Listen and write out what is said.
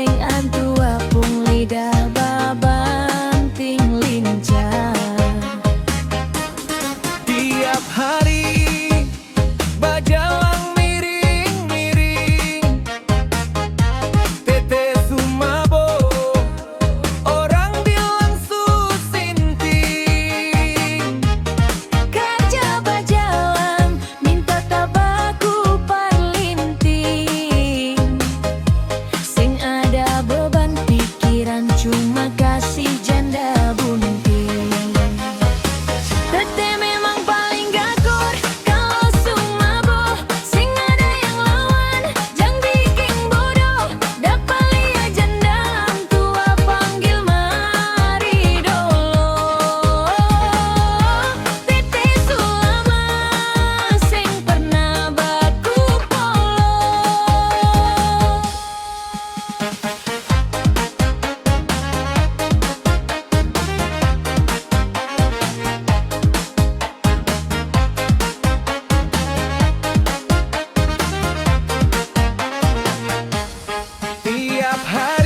sing antu apung lidah babanting lincah. Tiap hari bajalang miring-miring, tete sumabo, orang bilang susinting. Kerja bajalang minta tabaku parlinting, sing ada beban pikiran cuma kasih janda bunting. Tete memang paling gakur kalau sumabo, sing ada yang lawan jang bikin bodoh. Dapat liat janda tua panggil mari dolo. Tete sulama sing pernah baku polo. Tiap hari